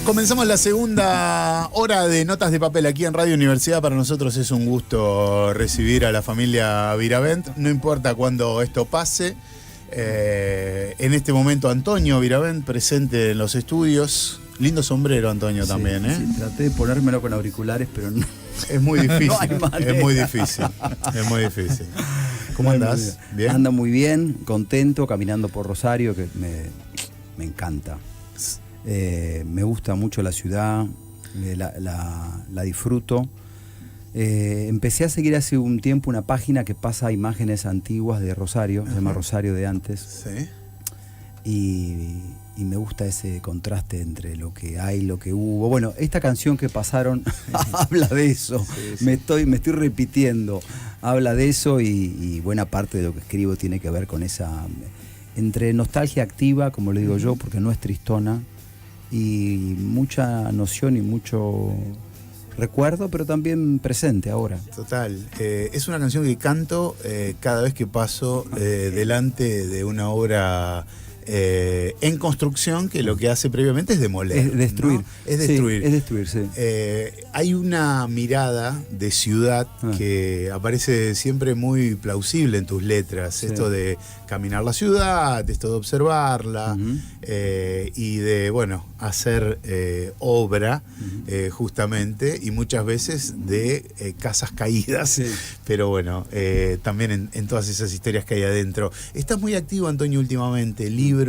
Comenzamos la segunda hora de Notas de Papel aquí en Radio Universidad. Para nosotros es un gusto recibir a la familia Viravent, no importa cuándo esto pase. En este momento Antonio Viravent presente en los estudios. Lindo sombrero, Antonio, sí, también, ¿eh? Sí, traté de ponérmelo con auriculares, pero no. Es muy difícil. No hay manera. Es muy difícil. Es muy difícil. ¿Cómo andás? ¿Bien? Anda muy bien, contento, caminando por Rosario, que me encanta. Me gusta mucho la ciudad, la disfruto. Empecé a seguir hace un tiempo una página que pasa imágenes antiguas de Rosario, se llama Rosario de antes. Sí. Y me gusta ese contraste entre lo que hay y lo que hubo. Bueno, esta canción que pasaron habla de eso. Sí, sí. Me estoy repitiendo. Habla de eso y buena parte de lo que escribo tiene que ver con esa... Entre nostalgia activa, como le digo yo, porque no es tristona, y mucha noción y mucho recuerdo, pero también presente ahora. Total. Es una canción que canto cada vez que paso delante de una obra en construcción que lo que hace previamente es demoler. Es destruir. ¿No? Es destruir. Sí, es destruir, sí. Hay una mirada de ciudad que aparece siempre muy plausible en tus letras. Sí. Esto de caminar la ciudad, esto de observarla y de, bueno, hacer obra justamente, y muchas veces de casas caídas. Sí. Pero bueno, también en todas esas historias que hay adentro. Estás muy activo, Antonio, últimamente. Libros,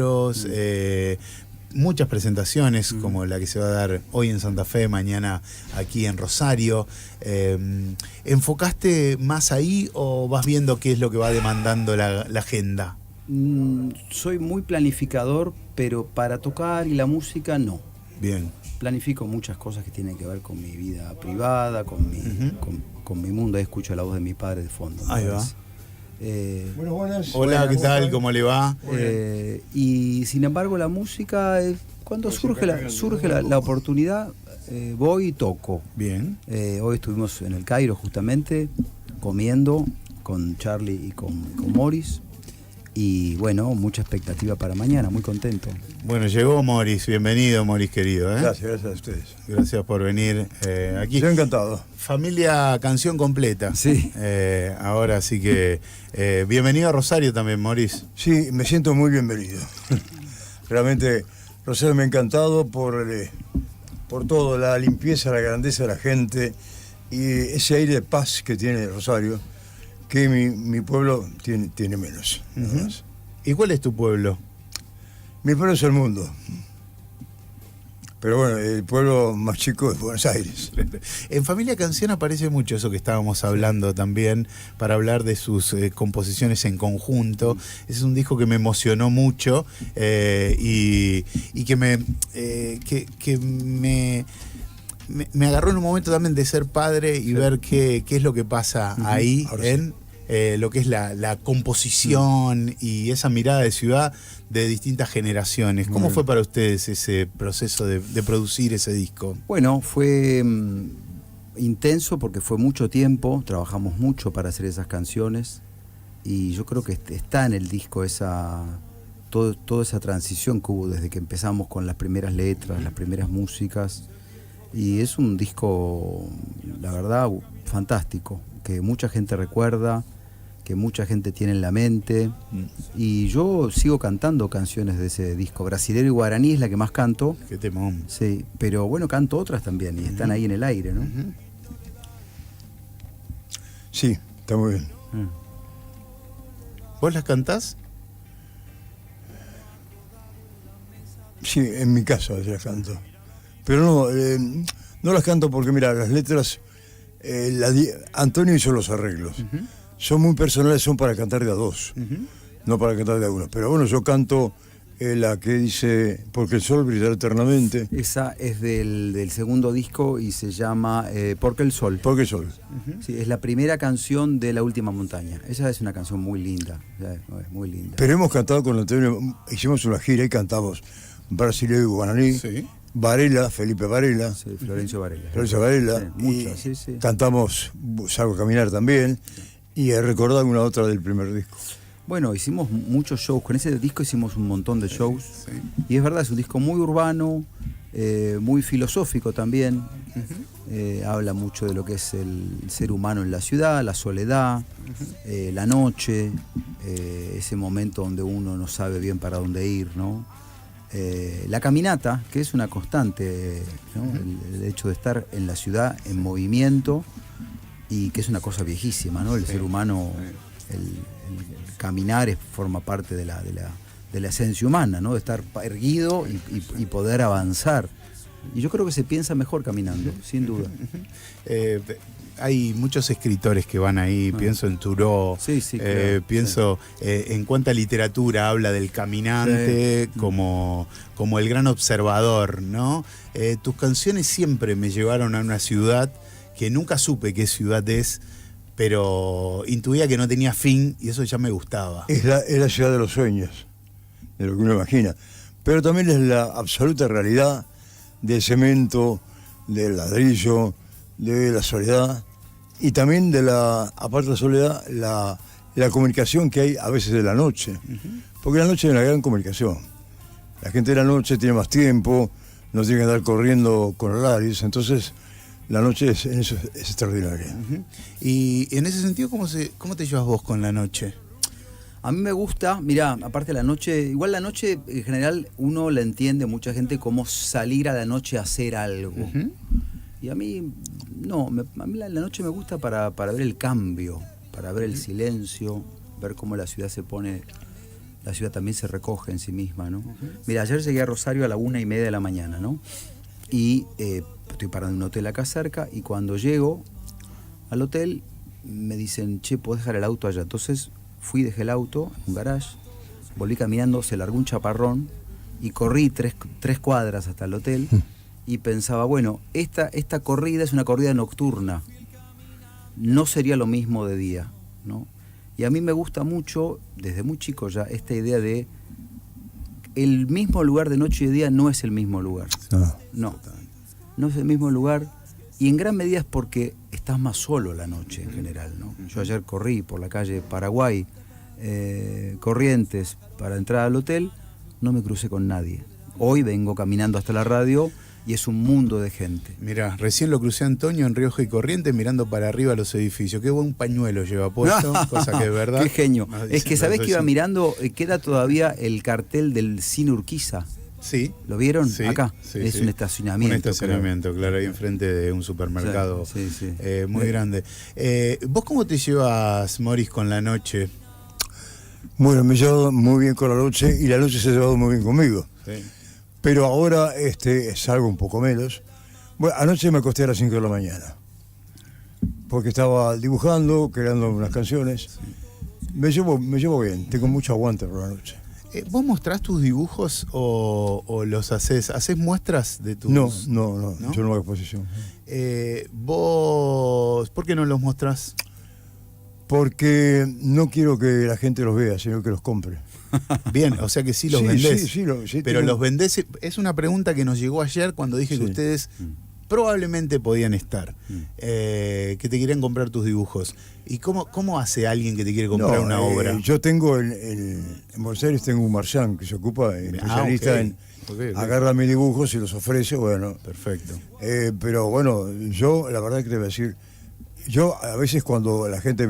muchas presentaciones como la que se va a dar hoy en Santa Fe, mañana aquí en Rosario. ¿Enfocaste más ahí o vas viendo qué es lo que va demandando la agenda? Soy muy planificador, pero para tocar y la música no. Bien. Planifico muchas cosas que tienen que ver con mi vida privada, con mi mundo. Ahí escucho la voz de mi padre de fondo. Ahí va. Bueno, buenas. Hola, ¿qué tal? ¿Cómo le va? Y sin embargo la música, cuando surge la oportunidad, voy y toco. Bien. Hoy estuvimos en el Cairo justamente, comiendo con Charlie y con Morris. Y bueno, mucha expectativa para mañana, muy contento. Bueno, llegó Morris, bienvenido Morris querido. Gracias a ustedes. Gracias por venir aquí. Yo encantado. Familia Canción Completa. Sí. Ahora sí que bienvenido a Rosario también, Morris. Sí, me siento muy bienvenido. Realmente Rosario me ha encantado por todo, la limpieza, la grandeza de la gente y ese aire de paz que tiene Rosario, que mi pueblo tiene menos. ¿Y cuál es tu pueblo? Mi pueblo es el mundo. Pero bueno, el pueblo más chico es Buenos Aires. En Familia Canción aparece mucho eso que estábamos hablando también, para hablar de sus composiciones en conjunto. Es un disco que me emocionó mucho y que me agarró en un momento también de ser padre y ver qué es lo que pasa ahí en lo que es la composición y esa mirada de ciudad de distintas generaciones. ¿Cómo fue para ustedes ese proceso de producir ese disco? Bueno, fue intenso porque fue mucho tiempo, trabajamos mucho para hacer esas canciones y yo creo que está en el disco toda esa transición que hubo desde que empezamos con las primeras letras, las primeras músicas. Y es un disco, la verdad, fantástico, que mucha gente recuerda, que mucha gente tiene en la mente. Y yo sigo cantando canciones de ese disco. Brasilero y Guaraní es la que más canto. Qué temón. Sí, pero bueno, canto otras también y están ahí en el aire, ¿no? Sí, está muy bien. ¿Vos las cantás? Sí, en mi casa las canto. Pero no las canto porque, mira, las letras, Antonio hizo los arreglos. Son muy personales, son para cantar de a dos, no para cantar de a uno. Pero bueno, yo canto la que dice Porque el sol brillará eternamente. Esa es del segundo disco y se llama Porque el sol. Porque el sol. Sí, es la primera canción de La Última Montaña. Esa es una canción muy linda, es muy linda. Pero hemos cantado con Antonio, hicimos una gira y cantamos Brasilero y Guaraní. Sí. Varela, Felipe Varela. Sí, Florencio Varela. Florencio Varela. Sí, mucho, sí. Cantamos Salgo a Caminar también. Y he recordado una otra del primer disco. Bueno, hicimos muchos shows. Con ese disco hicimos un montón de shows. Sí. Y es verdad, es un disco muy urbano, muy filosófico también. Habla mucho de lo que es el ser humano en la ciudad, la soledad, la noche, ese momento donde uno no sabe bien para dónde ir, ¿no? La caminata, que es una constante, ¿no? El hecho de estar en la ciudad en movimiento, y que es una cosa viejísima, ¿no? El ser humano, el caminar forma parte de la esencia humana, ¿no? De estar erguido y poder avanzar. Y yo creo que se piensa mejor caminando, sin duda. Hay muchos escritores que van ahí, pienso en Thoreau, claro, pienso en cuánta literatura habla del caminante como el gran observador, ¿no? Tus canciones siempre me llevaron a una ciudad que nunca supe qué ciudad es, pero intuía que no tenía fin y eso ya me gustaba. Es la ciudad de los sueños, de lo que uno imagina, pero también es la absoluta realidad del cemento, del ladrillo, de la soledad, y también de aparte de la soledad, la comunicación que hay a veces de la noche. Porque la noche es una gran comunicación. La gente de la noche tiene más tiempo, no tiene que andar corriendo con horarios, entonces la noche es extraordinaria. Y en ese sentido, ¿cómo te llevas vos con la noche? A mí me gusta, mirá, aparte de la noche, igual la noche en general uno la entiende, mucha gente, como salir a la noche a hacer algo. Y a mí, no, a mí la noche me gusta para ver el cambio, para ver el silencio, ver cómo la ciudad se pone, la ciudad también se recoge en sí misma, ¿no? Mira, ayer llegué a Rosario a la 1:30 de la mañana, ¿no? Y estoy parando en un hotel acá cerca, y cuando llego al hotel me dicen, che, ¿podés dejar el auto allá? Entonces fui, dejé el auto en un garage, volví caminando, se largó un chaparrón y corrí tres cuadras hasta el hotel y pensaba, bueno, esta corrida es una corrida nocturna, no sería lo mismo de día, ¿no? Y a mí me gusta mucho, desde muy chico ya, esta idea de el mismo lugar de noche y de día no es el mismo lugar. No es el mismo lugar, y en gran medida es porque estás más solo la noche en general, ¿no? Yo ayer corrí por la calle Paraguay, Corrientes, para entrar al hotel, no me crucé con nadie. Hoy vengo caminando hasta la radio y es un mundo de gente. Mirá, recién lo crucé a Antonio en Rioja y Corrientes mirando para arriba los edificios. Qué buen pañuelo lleva puesto, cosa que es verdad. Qué genio. Es que sabés que iba mirando, queda todavía el cartel del Cine Urquiza. Sí. ¿Lo vieron? Sí, acá. Sí, es un estacionamiento. Un estacionamiento, claro, ahí enfrente de un supermercado muy grande. ¿Vos cómo te llevas, Morris, con la noche? Bueno, me llevo muy bien con la noche y la noche se ha llevado muy bien conmigo. Sí. Pero ahora salgo un poco menos. Bueno, anoche me acosté a las 5 de la mañana. Porque estaba dibujando, creando unas canciones. Sí. Me llevo bien, tengo mucho aguante por la noche. ¿Vos mostrás tus dibujos o los haces? ¿Haces muestras de tus...? No, yo no hago exposición. ¿Vos por qué no los mostrás? Porque no quiero que la gente los vea, sino que los compre. Bien, o sea que sí los vendés. Sí, pero los vendés, es una pregunta que nos llegó ayer cuando dije que ustedes probablemente podían estar, que te querían comprar tus dibujos. ¿Y cómo hace alguien que te quiere comprar una obra? Yo tengo, en Buenos Aires tengo un marchand que se ocupa, especialista en... Agarra mis dibujos y los ofrece, bueno. Perfecto. Pero bueno, yo la verdad que te voy a decir, yo a veces cuando la gente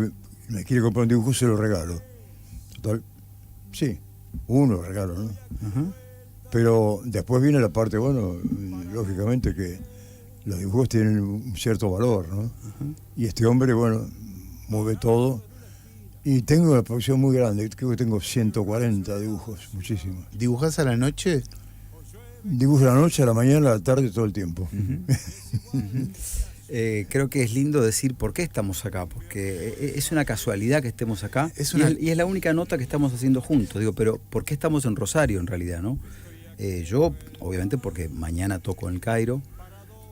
me quiere comprar un dibujo se lo regalo. Total, sí, uno regalo, ¿no? Pero después viene la parte, bueno, lógicamente que los dibujos tienen un cierto valor, ¿no? Y este hombre, bueno, mueve todo. Y tengo una producción muy grande, creo que tengo 140 dibujos, muchísimos. ¿Dibujás a la noche? Dibujo a la noche, a la mañana, a la tarde, todo el tiempo. Creo que es lindo decir por qué estamos acá, porque es una casualidad que estemos acá, y es la única nota que estamos haciendo juntos, digo, pero ¿por qué estamos en Rosario en realidad, no? Yo, obviamente, porque mañana toco en el Cairo,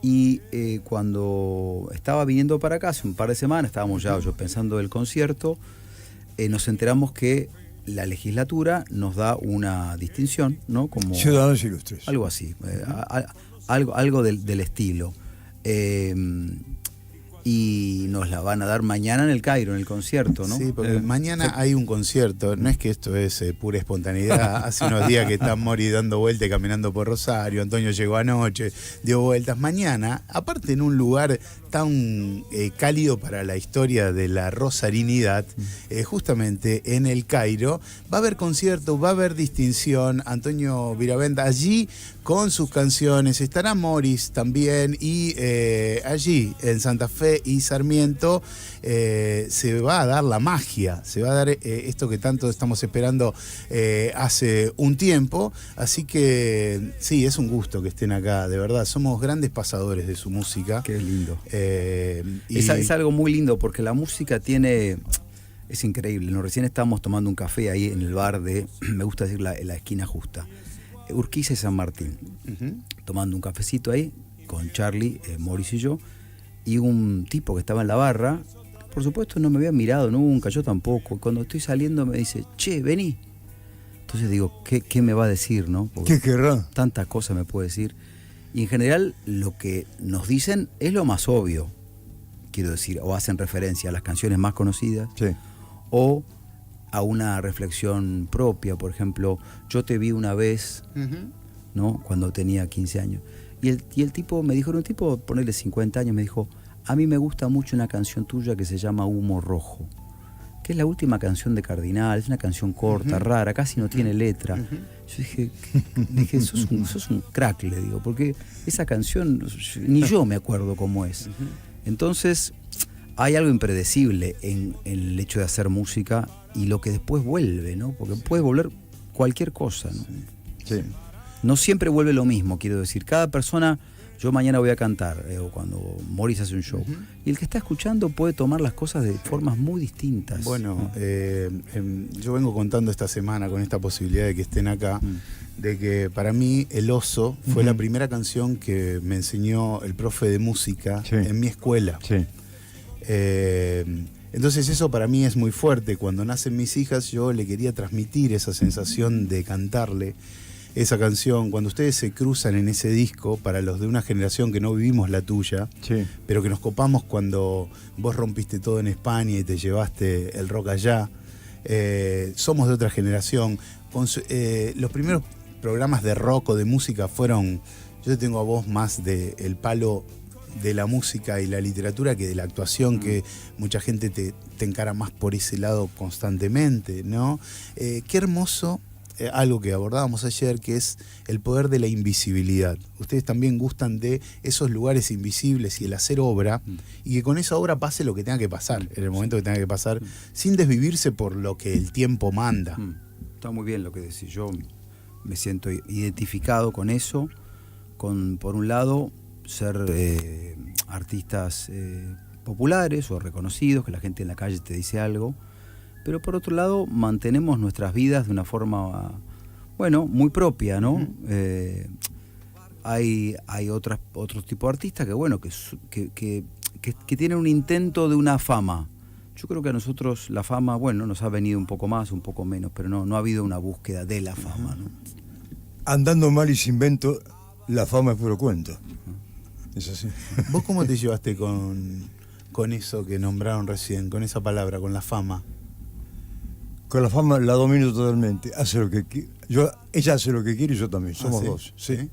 y cuando estaba viniendo para acá, hace un par de semanas, estábamos ya yo pensando el concierto, nos enteramos que la legislatura nos da una distinción, ¿no? Como Ciudadanos Ilustres. Algo así, algo del estilo. Y y nos la van a dar mañana en el Cairo, en el concierto, ¿no? Sí, porque mañana hay un concierto, no es que esto es pura espontaneidad. Hace unos días que está Mori dando vueltas y caminando por Rosario, Antonio llegó anoche, dio vueltas. Mañana, aparte en un lugar tan cálido para la historia de la rosarinidad, justamente en el Cairo, va a haber concierto, va a haber distinción. Antonio Viravenda allí con sus canciones, estará Morris también, y allí en Santa Fe y Sarmiento se va a dar la magia, se va a dar esto que tanto estamos esperando hace un tiempo. Así que sí, es un gusto que estén acá, de verdad, somos grandes pasadores de su música. Qué lindo. Y es algo muy lindo porque la música tiene... Es increíble, ¿no? Recién estábamos tomando un café ahí en el bar de, me gusta decir la esquina justa, Urquiza y San Martín, tomando un cafecito ahí con Charlie, Morris y yo, y un tipo que estaba en la barra, por supuesto no me había mirado nunca, yo tampoco. Cuando estoy saliendo me dice, che, vení. Entonces digo, ¿qué me va a decir, no? Porque ¿qué querrá? Tantas cosas me puede decir. Y en general lo que nos dicen es lo más obvio, quiero decir, o hacen referencia a las canciones más conocidas, Sí. o a una reflexión propia. Por ejemplo, yo te vi una vez, ¿no? Cuando tenía 15 años. Y el tipo me dijo, era un tipo, ponerle 50 años, me dijo, a mí me gusta mucho una canción tuya que se llama Humo Rojo, que es la última canción de Cardinal, es una canción corta, rara, casi no tiene letra. Yo dije, sos un crack, le digo, porque esa canción ni yo me acuerdo cómo es. Entonces, hay algo impredecible en el hecho de hacer música y lo que después vuelve, ¿no? Porque puede volver cualquier cosa, ¿no? Sí. No siempre vuelve lo mismo, quiero decir. Cada persona, yo mañana voy a cantar, o cuando Morris hace un show, y el que está escuchando puede tomar las cosas de formas muy distintas. Bueno, yo vengo contando esta semana con esta posibilidad de que estén acá, de que para mí El Oso fue la primera canción que me enseñó el profe de música en mi escuela. Sí. Entonces eso para mí es muy fuerte. Cuando nacen mis hijas yo le quería transmitir esa sensación de cantarle esa canción. Cuando ustedes se cruzan en ese disco, para los de una generación que no vivimos la tuya, pero que nos copamos cuando vos rompiste todo en España y te llevaste el rock allá, somos de otra generación. Los primeros programas de rock o de música fueron, yo te tengo a vos más del palo de la música y la literatura que de la actuación, que mucha gente te encara más por ese lado constantemente, ¿no? Qué hermoso, algo que abordábamos ayer, que es el poder de la invisibilidad. Ustedes también gustan de esos lugares invisibles y el hacer obra, y que con esa obra pase lo que tenga que pasar, en el momento que tenga que pasar, sin desvivirse por lo que el tiempo manda. Está muy bien lo que decís. Yo me siento identificado con eso, por un lado, ser artistas populares o reconocidos, que la gente en la calle te dice algo, pero por otro lado mantenemos nuestras vidas de una forma, bueno, muy propia, ¿no? Hay otro tipo de artistas que, bueno, que tienen un intento de una fama. Yo creo que a nosotros la fama, bueno, nos ha venido un poco más, un poco menos, pero no ha habido una búsqueda de la fama, ¿no? Andando mal y sin vento, la fama es puro cuento. Es así. ¿Vos cómo te llevaste con eso que nombraron recién, con esa palabra, con la fama? Con la fama la domino totalmente. Hace lo que ella hace lo que quiere y yo también. Somos dos. Sí.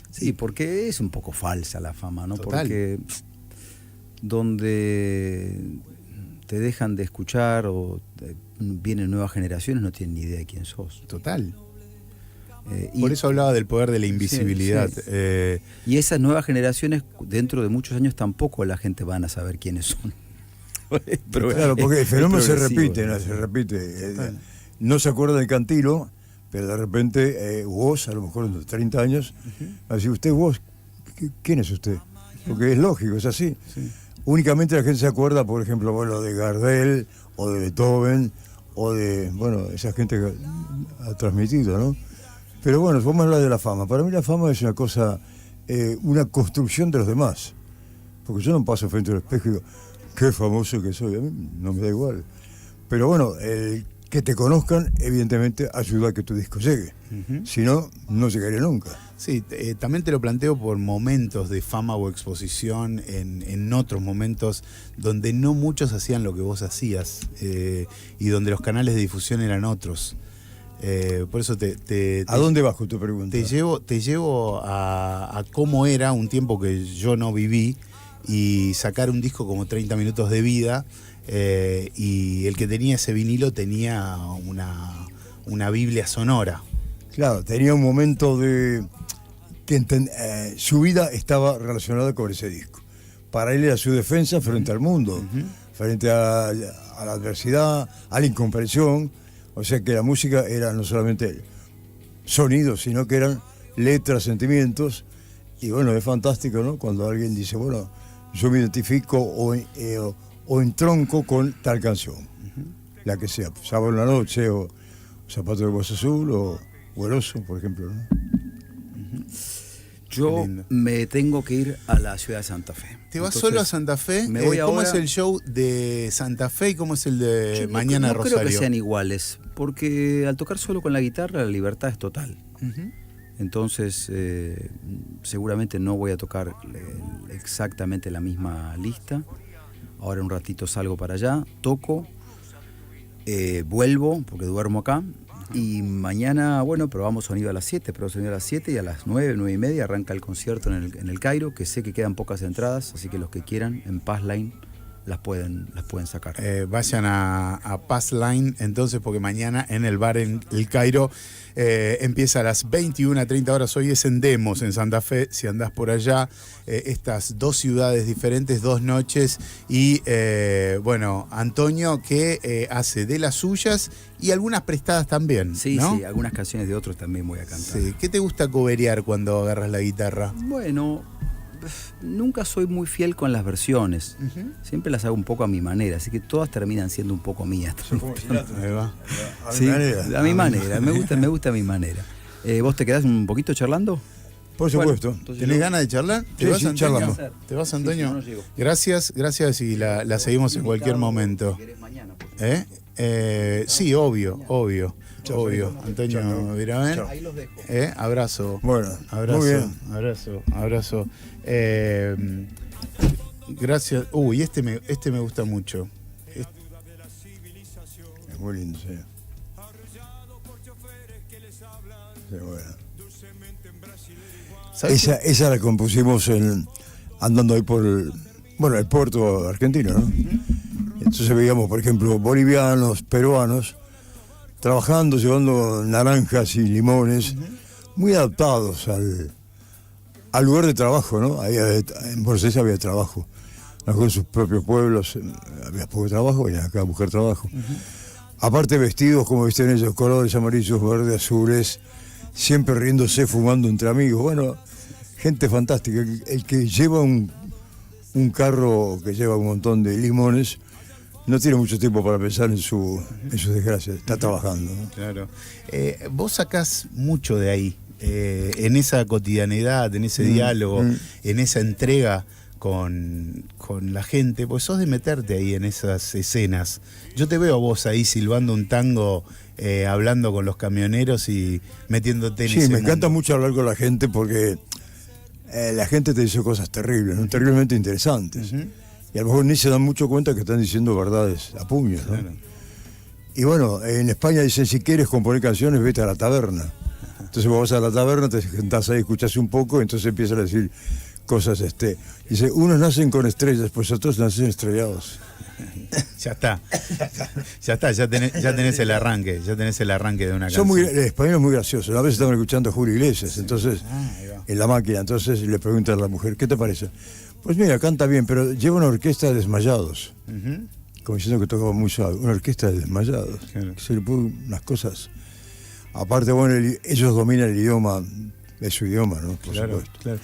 Sí, porque es un poco falsa la fama, ¿no? Total. Porque donde te dejan de escuchar o vienen nuevas generaciones no tienen ni idea de quién sos. Total. Por eso hablaba del poder de la invisibilidad. Sí. Y esas nuevas generaciones, dentro de muchos años, tampoco la gente van a saber quiénes son. Pero claro, porque el fenómeno se repite, ¿no? se repite. No se acuerda del Cantilo, pero de repente vos, a lo mejor en los 30 años, va a decir, usted, vos, ¿quién es usted? Porque es lógico, es así. Sí. Únicamente la gente se acuerda, por ejemplo, bueno, de Gardel, o de Beethoven, o de, bueno, esa gente que ha transmitido, ¿no? Pero bueno, vamos a hablar de la fama. Para mí la fama es una cosa, una construcción de los demás. Porque yo no paso frente al espejo y digo, qué famoso que soy. A mí no me da igual. Pero bueno, el que te conozcan, evidentemente, ayuda a que tu disco llegue. Si no, no llegaría nunca. Sí, también te lo planteo por momentos de fama o exposición, en otros momentos donde no muchos hacían lo que vos hacías, y donde los canales de difusión eran otros. Por eso ¿A dónde vas con tu pregunta? Te llevo a cómo era un tiempo que yo no viví, y sacar un disco como 30 minutos de vida, y el que tenía ese vinilo tenía una Biblia sonora. Claro, tenía un momento de que su vida estaba relacionada con ese disco. Para él era su defensa frente al mundo, frente a la adversidad, a la incomprensión. O sea que la música era no solamente sonidos, sino que eran letras, sentimientos. Y bueno, es fantástico, ¿no? Cuando alguien dice, bueno, yo me identifico o entronco con tal canción, la que sea, Sábado en la Noche, o Zapato de Voz Azul, o El Oso, por ejemplo, ¿no? Yo me tengo que ir a la ciudad de Santa Fe. ¿Te vas solo a Santa Fe? Me voy ¿Cómo ahora... es el show de Santa Fe y cómo es el de mañana de Rosario? No creo que sean iguales, porque al tocar solo con la guitarra la libertad es total. Entonces, seguramente no voy a tocar exactamente la misma lista. Ahora un ratito salgo para allá, toco, vuelvo, porque duermo acá. Y mañana, bueno, probamos sonido a las 7, y a las 9, 9 y media arranca el concierto en el Cairo, que sé que quedan pocas entradas, así que los que quieran, en Passline las pueden sacar. Vayan a Passline entonces, porque mañana en el bar en el Cairo empieza a las 21:30 horas. Hoy es en Demos, en Santa Fe, si andás por allá. Estas dos ciudades diferentes, 2 noches. Y bueno, Antonio que hace de las suyas y algunas prestadas también. Sí, ¿no? sí, algunas canciones de otros también voy a cantar. Sí. ¿Qué te gusta coberear cuando agarras la guitarra? Bueno, nunca soy muy fiel con las versiones. Siempre las hago un poco a mi manera, así que todas terminan siendo un poco mías. Ahí va. Sí, a mi manera, me gusta a mi manera. ¿Vos te quedás un poquito charlando? Por supuesto. Bueno, ¿Tenés ganas de charlar? ¿Te Sí, vas, sí, Antonio? charlamos. ¿Te vas, Antonio? Sí, no llego. Gracias y la seguimos en cualquier momento. Sí, obvio. Antonio Viravén. Ahí los dejo. Abrazo. Bueno, abrazo, muy bien. abrazo. Gracias. Uy, este me gusta mucho. Es muy lindo, sí. Sí, bueno. Esa la compusimos andando ahí por el puerto argentino, ¿no? Entonces veíamos, por ejemplo, bolivianos, peruanos, trabajando, llevando naranjas y limones, muy adaptados al lugar de trabajo, ¿no? Ahí en Buenos Aires había trabajo. En sus propios pueblos había poco trabajo, venían acá a buscar trabajo. Aparte vestidos como visten ellos, colores amarillos, verdes, azules, siempre riéndose, fumando entre amigos. Bueno, gente fantástica. El que lleva un carro que lleva un montón de limones no tiene mucho tiempo para pensar en sus desgracias, está trabajando, ¿no? Claro. Vos sacás mucho de ahí, en esa cotidianidad, en ese diálogo, en esa entrega con la gente, pues sos de meterte ahí en esas escenas. Yo te veo a vos ahí silbando un tango, hablando con los camioneros y metiéndote en ese Sí, me encanta mundo. mucho hablar con la gente porque la gente te dice cosas terribles, ¿no? Terriblemente interesantes. Y a lo mejor ni se dan mucho cuenta que están diciendo verdades a puños, ¿no? Claro. Y bueno, en España dicen, si quieres componer canciones, vete a la taberna. Entonces vos vas a la taberna, te sentás ahí, escuchás un poco, entonces empiezan a decir cosas, dice, unos nacen con estrellas, pues otros nacen estrellados. Ya está, ya tenés el arranque, de una Son canción. el español es muy gracioso. Una vez estaban escuchando a Julio Iglesias, entonces, ahí va. en la máquina, entonces le preguntan a la mujer, ¿qué te parece? Pues mira, canta bien, pero lleva una orquesta de desmayados. Como diciendo que tocaba muy suave, una orquesta de desmayados. Claro. Que se le ponen unas cosas. Aparte, bueno, ellos dominan el idioma, es su idioma, ¿no? Por supuesto. Claro.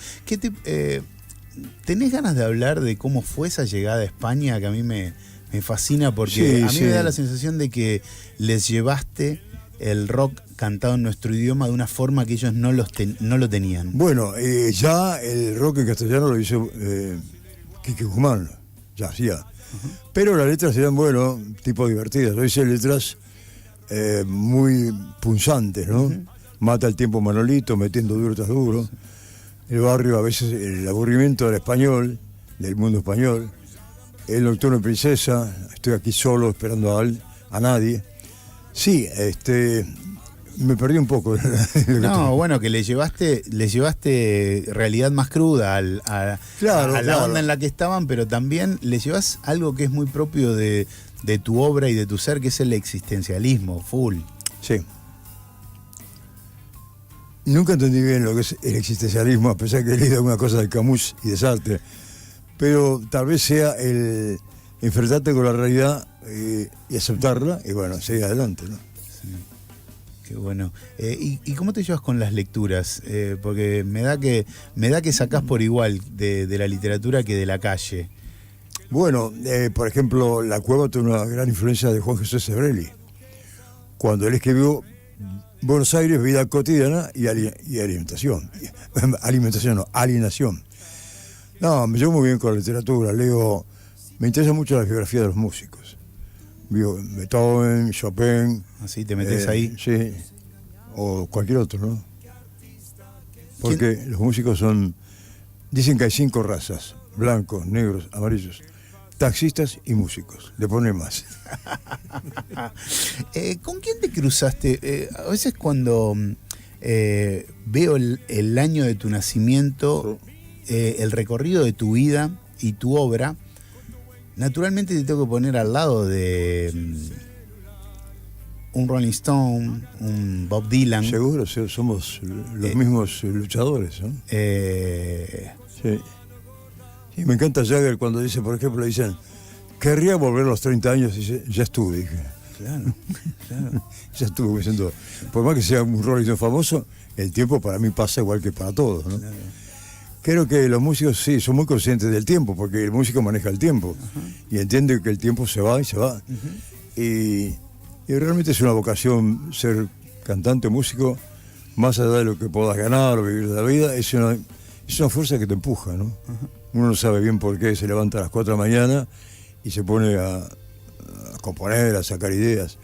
¿Tenés ganas de hablar de cómo fue esa llegada a España? Que a mí me fascina porque Sí, a mí sí. me da la sensación de que les llevaste el rock cantado en nuestro idioma de una forma que ellos no lo tenían. Bueno, ya el rock en castellano lo hizo Quique Guzmán, ya hacía. Pero las letras eran, bueno, tipo divertidas. Yo hice letras muy punzantes, ¿no? Mata el tiempo Manolito, metiendo duro tras duro. El barrio, a veces, el aburrimiento del español, del mundo español. El nocturno de Princesa, estoy aquí solo, esperando a nadie. Sí, me perdí un poco. No, bueno, que le llevaste realidad más cruda a la onda en la que estaban, pero también le llevas algo que es muy propio de tu obra y de tu ser, que es el existencialismo, full. Sí. Nunca entendí bien lo que es el existencialismo, a pesar que he leído alguna cosa de Camus y de Sartre, pero tal vez sea el enfrentarte con la realidad y aceptarla y bueno, seguir adelante, ¿no? Sí. Qué bueno. ¿Y cómo te llevas con las lecturas? Porque me da que sacás por igual de la literatura que de la calle. Bueno, por ejemplo, La Cueva tuvo una gran influencia de Juan José Sebrelli. Cuando él escribió Buenos Aires, vida cotidiana y alimentación. Alienación. No, me llevo muy bien con la literatura, leo, me interesa mucho la biografía de los músicos. Beethoven, Chopin. ¿Así te metes ahí? Sí, o cualquier otro, ¿no? Porque los músicos dicen que hay 5 razas, blancos, negros, amarillos, taxistas y músicos, le ponen más. ¿Con quién te cruzaste? A veces cuando veo el año de tu nacimiento, el recorrido de tu vida y tu obra, naturalmente te tengo que poner al lado de un Rolling Stone, un Bob Dylan. Seguro, somos los mismos luchadores, ¿no? Sí. Y me encanta Jagger cuando dice, por ejemplo, dicen, querría volver a los 30 años, y dice, ya estuve, dije. Claro. Ya estuve diciendo, por más que sea un Rolling Stone famoso, el tiempo para mí pasa igual que para todos, ¿no? Claro. Creo que los músicos sí son muy conscientes del tiempo, porque el músico maneja el tiempo y entiende que el tiempo se va y se va. Y realmente es una vocación ser cantante, músico, más allá de lo que puedas ganar o vivir de la vida, es una fuerza que te empuja, ¿no? Uno no sabe bien por qué se levanta a las 4 de la mañana y se pone a componer, a sacar ideas.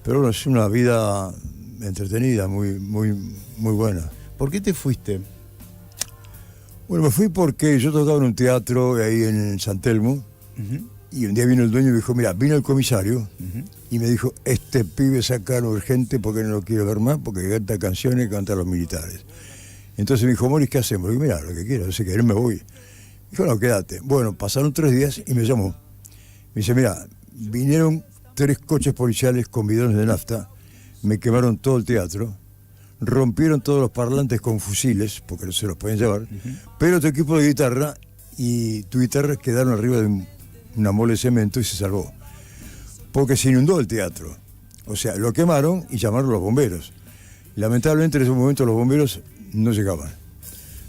Pero bueno, es una vida entretenida, muy, muy, muy buena. ¿Por qué te fuiste? Bueno, me fui porque yo tocaba en un teatro ahí en San Telmo, y un día vino el dueño y me dijo, mira, vino el comisario y me dijo, este pibe sacaron urgente porque no lo quiero ver más, porque canta canciones que cantan los militares. Entonces me dijo, Moris, ¿qué hacemos? Le dije, mira, lo que quieras, si querés me voy. Dijo, no, quédate. Bueno, pasaron 3 días y me llamó. Me dice, mira, vinieron 3 coches policiales con bidones de nafta, me quemaron todo el teatro, rompieron todos los parlantes con fusiles, porque no se los podían llevar, pero tu equipo de guitarra y tu guitarra quedaron arriba de una mole de cemento y se salvó. Porque se inundó el teatro. O sea, lo quemaron y llamaron a los bomberos. Lamentablemente en ese momento los bomberos no llegaban.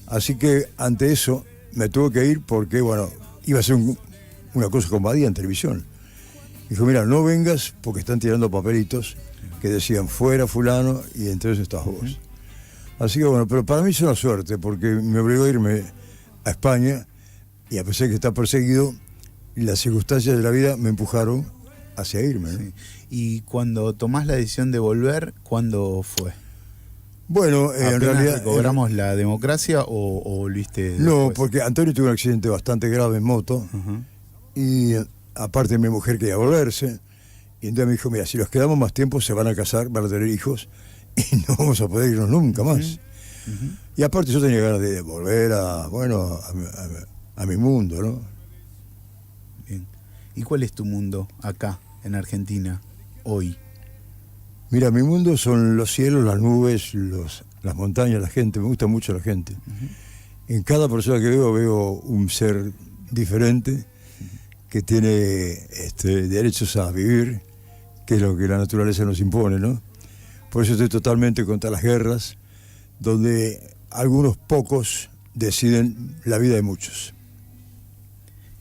Así que ante eso me tuve que ir porque, bueno, iba a ser una cosa con Badía en televisión. Dijo, mira, no vengas porque están tirando papelitos que decían fuera fulano y entonces estás vos. Así que bueno, pero para mí es una suerte porque me obligó a irme a España y a pesar de que está perseguido, las circunstancias de la vida me empujaron hacia irme, ¿no? Sí. Y cuando tomás la decisión de volver, ¿cuándo fue? Bueno, en realidad... ¿Recobramos la democracia o volviste después? No, porque Antonio tuvo un accidente bastante grave en moto y aparte mi mujer quería volverse. Y entonces me dijo, mira, si los quedamos más tiempo se van a casar, van a tener hijos y no vamos a poder irnos nunca más. Y aparte yo tenía ganas de volver a mi mundo, ¿no? Bien. ¿Y cuál es tu mundo acá, en Argentina, hoy? Mira, mi mundo son los cielos, las nubes, las montañas, la gente. Me gusta mucho la gente. En cada persona que veo un ser diferente que tiene derechos a vivir, que es lo que la naturaleza nos impone, ¿no? Por eso estoy totalmente contra las guerras, donde algunos pocos deciden la vida de muchos.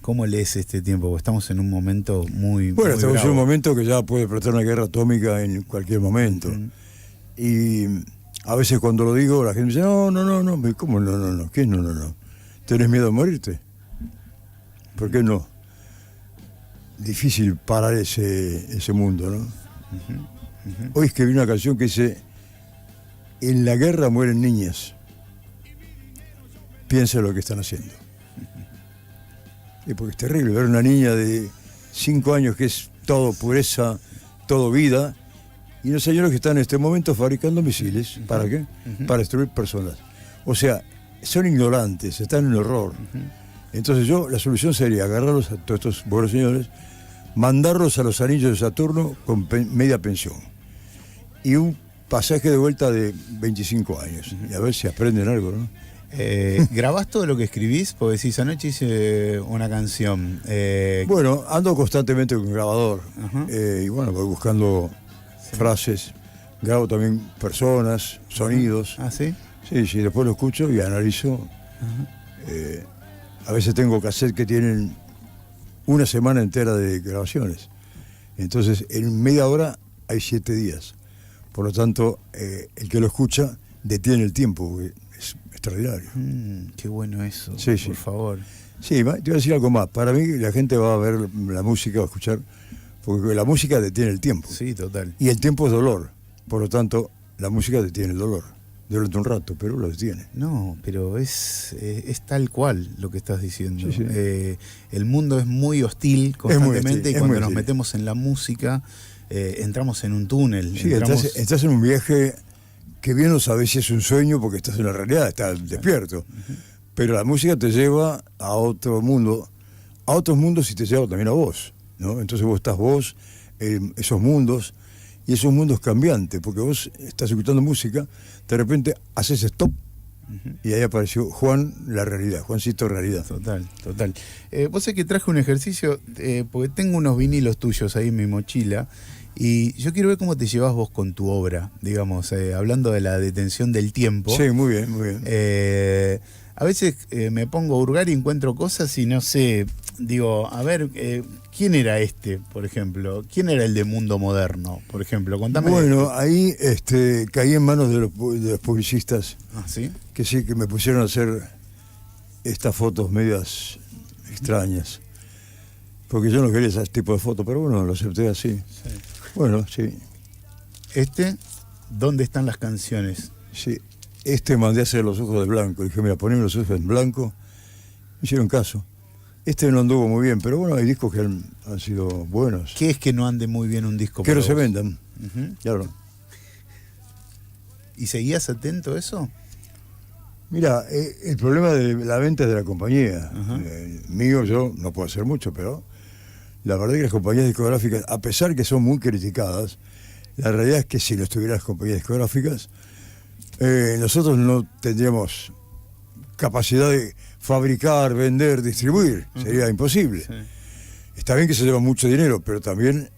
¿Cómo lees este tiempo? Porque estamos en un momento muy Bueno, muy estamos bravo. en un momento que ya puede explotar una guerra atómica en cualquier momento. Y a veces cuando lo digo, la gente dice, no, ¿cómo no? ¿Qué no? ¿Tenés miedo a morirte? ¿Por qué no? Difícil parar ese mundo, ¿no? Hoy escribí una canción que dice: en la guerra mueren niñas. Piensa lo que están haciendo. Y porque es terrible ver una niña de 5 años que es todo pureza, todo vida, y los señores que están en este momento fabricando misiles. ¿Para qué? Para destruir personas. O sea, son ignorantes, están en error. Entonces la solución sería agarrarlos a todos estos buenos señores, mandarlos a los anillos de Saturno con media pensión y un pasaje de vuelta de 25 años. Y a ver si aprenden algo, ¿no? ¿Grabás todo lo que escribís? Porque decís, anoche hice una canción. Bueno, ando constantemente con un grabador. Y bueno, voy buscando frases. Grabo también personas, sonidos. ¿Ah, sí? Sí, después lo escucho y analizo. A veces tengo cassettes que tienen una semana entera de grabaciones. Entonces, en media hora hay 7 días. Por lo tanto, el que lo escucha detiene el tiempo, porque es extraordinario. Qué bueno eso, sí, por favor. Sí, te voy a decir algo más. Para mí, la gente va a ver la música, va a escuchar, porque la música detiene el tiempo. Sí, total. Y el tiempo es dolor. Por lo tanto, la música detiene el dolor. Durante un rato, pero lo detiene. No, pero es tal cual lo que estás diciendo. Sí. El mundo es muy hostil constantemente, muy hostil, y cuando nos metemos en la música, entramos en un túnel. Sí, estás en un viaje que bien no sabes si es un sueño porque estás en la realidad, estás despierto. Pero la música te lleva a otro mundo, a otros mundos, y te lleva también a vos, ¿no? Entonces vos estás en esos mundos, y esos mundos cambiantes, porque vos estás escuchando música, de repente haces stop, y ahí apareció Juan, la realidad, Juancito realidad. Total. Vos sabés que traje un ejercicio, porque tengo unos vinilos tuyos ahí en mi mochila, y yo quiero ver cómo te llevas vos con tu obra, digamos, hablando de la detención del tiempo. Sí, muy bien. A veces me pongo a hurgar y encuentro cosas y no sé, digo, a ver, ¿quién era por ejemplo? ¿Quién era el de Mundo Moderno, por ejemplo? Contame. Bueno, ahí caí en manos de los publicistas. ¿Ah, sí? Que me pusieron a hacer estas fotos medias extrañas. Porque yo no quería ese tipo de fotos, pero bueno, lo acepté así. Sí. Bueno, sí. ¿Dónde están las canciones? Sí. Mandé a hacer los ojos de blanco. Dije, mira, poneme los ojos en blanco. Me hicieron caso. No anduvo muy bien, pero bueno, hay discos que han sido buenos. ¿Qué es que no ande muy bien un disco? Que no se vendan. Claro. ¿Y seguías atento a eso? Mira, el problema de la venta es de la compañía. Mío, yo no puedo hacer mucho, pero la verdad es que las compañías discográficas, a pesar que son muy criticadas, la realidad es que si no estuvieran las compañías discográficas, nosotros no tendríamos capacidad de fabricar, vender, distribuir. Sería imposible. Sí. Está bien que se lleva mucho dinero, pero también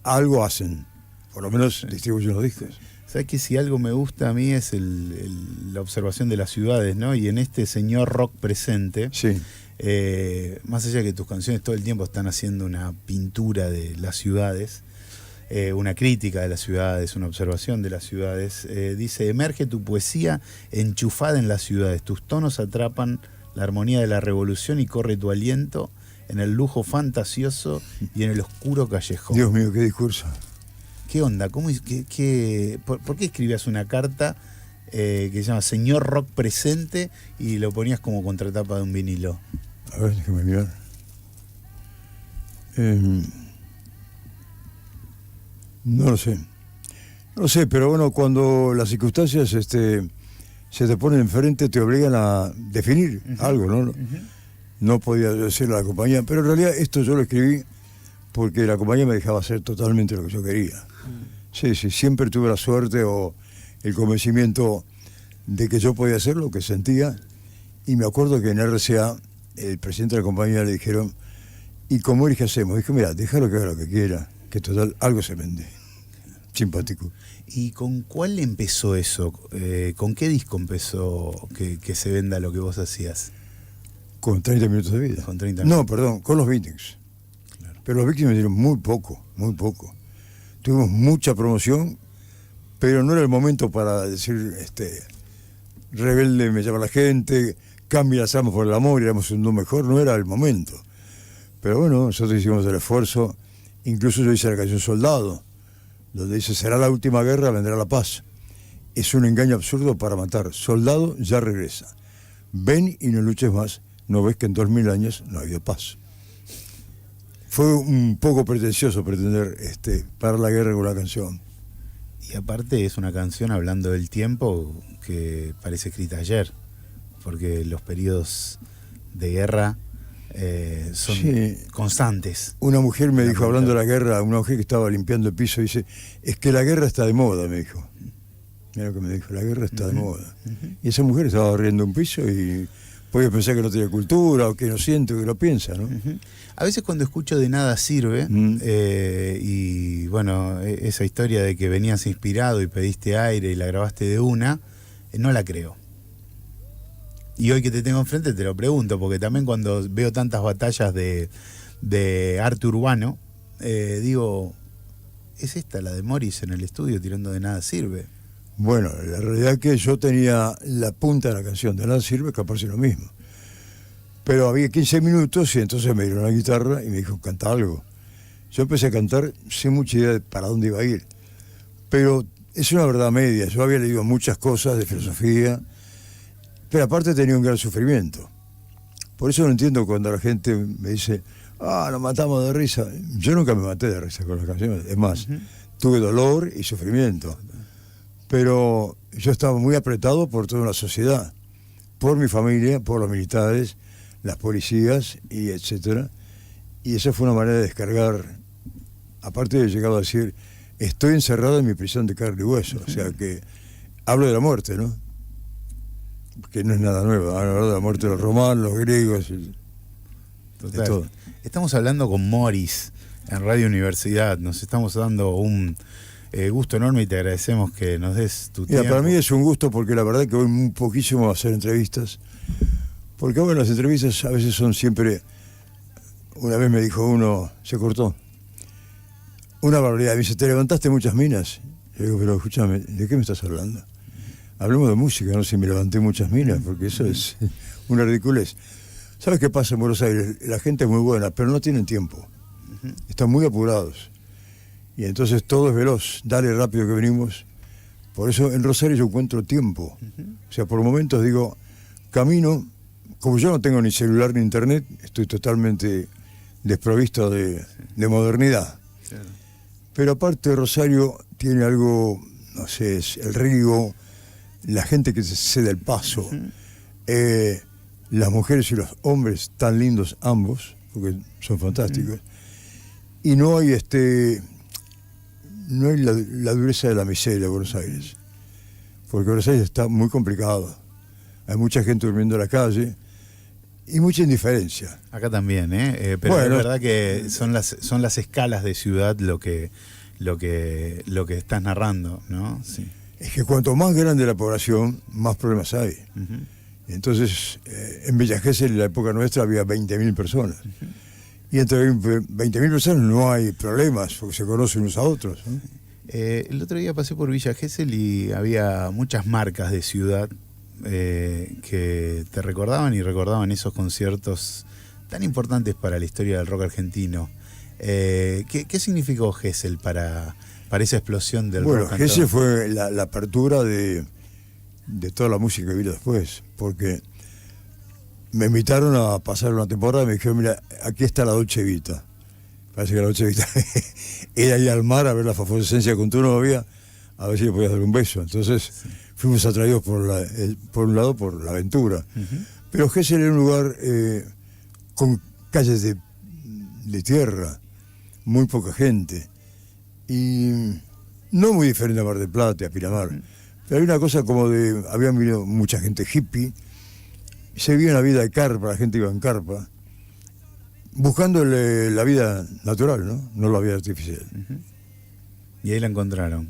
algo hacen. Por lo menos distribuyen los discos. ¿Sabes que si algo me gusta a mí es la observación de las ciudades, ¿no? Y en este señor rock presente, sí. Más allá de que tus canciones todo el tiempo están haciendo una pintura de las ciudades, una crítica de las ciudades, una observación de las ciudades, dice: emerge tu poesía enchufada en las ciudades, tus tonos atrapan la armonía de la revolución y corre tu aliento en el lujo fantasioso y en el oscuro callejón. Dios mío, qué discurso. ¿Qué onda? ¿Por qué escribías una carta que se llama Señor Rock Presente y lo ponías como contratapa de un vinilo? A ver, déjame mirar. No lo sé. No sé, pero bueno, cuando las circunstancias se te ponen enfrente, te obligan a definir algo, ¿no? No podía decirle a la compañía, pero en realidad esto yo lo escribí porque la compañía me dejaba hacer totalmente lo que yo quería. Sí, siempre tuve la suerte o el convencimiento de que yo podía hacer lo que sentía, y me acuerdo que en RCA el presidente de la compañía le dijeron: ¿y cómo es que hacemos? Dijo: mira, déjalo que haga lo que quiera, que total algo se vende. Simpático. ¿Y con cuál empezó eso? ¿Con qué disco empezó que se venda lo que vos hacías? Con 30 minutos de vida. Con 30 minutos. No, perdón, con los Beatles. Claro. Pero los Beatles me dieron muy poco. Tuvimos mucha promoción, pero no era el momento para decir, rebelde me llama la gente, cambia las armas por el amor, éramos un mundo mejor. No era el momento. Pero bueno, nosotros hicimos el esfuerzo. Incluso yo hice la canción Soldado, donde dice: será la última guerra, vendrá la paz. Es un engaño absurdo para matar. Soldado ya regresa. Ven y no luches más. ¿No ves que en 2000 años no ha habido paz? Fue un poco pretencioso pretender parar la guerra con una canción. Y aparte es una canción hablando del tiempo que parece escrita ayer, porque los periodos de guerra son constantes. Una mujer me dijo, hablando de la guerra, una mujer que estaba limpiando el piso, dice: es que la guerra está de moda, me dijo. Mira lo que me dijo: la guerra está de moda. Y esa mujer estaba barriendo un piso y podía pensar que no tiene cultura, o que no siente, o que no piensa, ¿no? A veces cuando escucho De Nada Sirve, y bueno, esa historia de que venías inspirado y pediste aire y la grabaste de una, no la creo. Y hoy que te tengo enfrente te lo pregunto, porque también cuando veo tantas batallas de arte urbano, digo, ¿es esta la de Morris en el estudio tirando De Nada Sirve? Bueno, la realidad es que yo tenía la punta de la canción, De Nada Sirve, que aparece lo mismo. Pero había 15 minutos y entonces me dieron la guitarra y me dijo: canta algo. Yo empecé a cantar sin mucha idea de para dónde iba a ir. Pero es una verdad media. Yo había leído muchas cosas de filosofía, pero aparte tenía un gran sufrimiento. Por eso no entiendo cuando la gente me dice: nos matamos de risa. Yo nunca me maté de risa con las canciones. Es más, tuve dolor y sufrimiento. Pero yo estaba muy apretado por toda una sociedad, por mi familia, por los militares, las policías, y etcétera. Y esa fue una manera de descargar. Aparte he llegado a decir: estoy encerrado en mi prisión de carne y hueso. O sea que hablo de la muerte, ¿no? Que no es nada nuevo. Hablo de la muerte de los romanos, los griegos, Total. de todo. Estamos hablando con Morris en Radio Universidad. Nos estamos dando un gusto enorme y te agradecemos que nos des tu tiempo. Para mí es un gusto, porque la verdad que voy muy poquísimo a hacer entrevistas. Porque bueno, las entrevistas a veces son siempre... Una vez me dijo uno, se cortó, una barbaridad. Me dice: ¿te levantaste muchas minas? Le digo: pero escúchame, ¿de qué me estás hablando? Hablemos de música, no sé si me levanté muchas minas, porque eso es una ridiculez. ¿Sabes qué pasa en Buenos Aires? La gente es muy buena, pero no tienen tiempo. Están muy apurados. Y entonces todo es veloz, dale rápido que venimos. Por eso en Rosario yo encuentro tiempo. O sea, por momentos digo, camino, como yo no tengo ni celular ni internet, estoy totalmente desprovisto de modernidad. Claro. Pero aparte Rosario tiene algo, no sé, es el río, la gente que se da el paso, las mujeres y los hombres tan lindos ambos, porque son fantásticos, y no hay no hay la dureza de la miseria de Buenos Aires, porque Buenos Aires está muy complicado. Hay mucha gente durmiendo en la calle y mucha indiferencia. Acá también, pero bueno, es verdad que son las escalas de ciudad lo que estás narrando, ¿no? Sí. Es que cuanto más grande la población, más problemas hay. Entonces, en Villa Gesell, en la época nuestra, había 20.000 personas. Y entre 20.000 personas no hay problemas, porque se conocen unos a otros, ¿no? El otro día pasé por Villa Gesell y había muchas marcas de ciudad que te recordaban esos conciertos tan importantes para la historia del rock argentino. ¿Qué significó Gesell para esa explosión del rock? Bueno, Gesell fue la apertura de toda la música que vino después, porque me invitaron a pasar una temporada y me dijeron: mira, aquí está la Dolce Vita. Parece que la Dolce Vita era ir al mar a ver la fosforescencia con tu novia, a ver si le podías dar un beso. Entonces fuimos atraídos por un lado por la aventura. Pero Gesell era un lugar con calles de tierra, muy poca gente, y no muy diferente a Mar del Plata, a Pinamar. Pero hay una cosa como habían venido mucha gente hippie, se vivía una vida de carpa, la gente iba en carpa, buscando la vida natural, no la vida artificial. Y ahí la encontraron.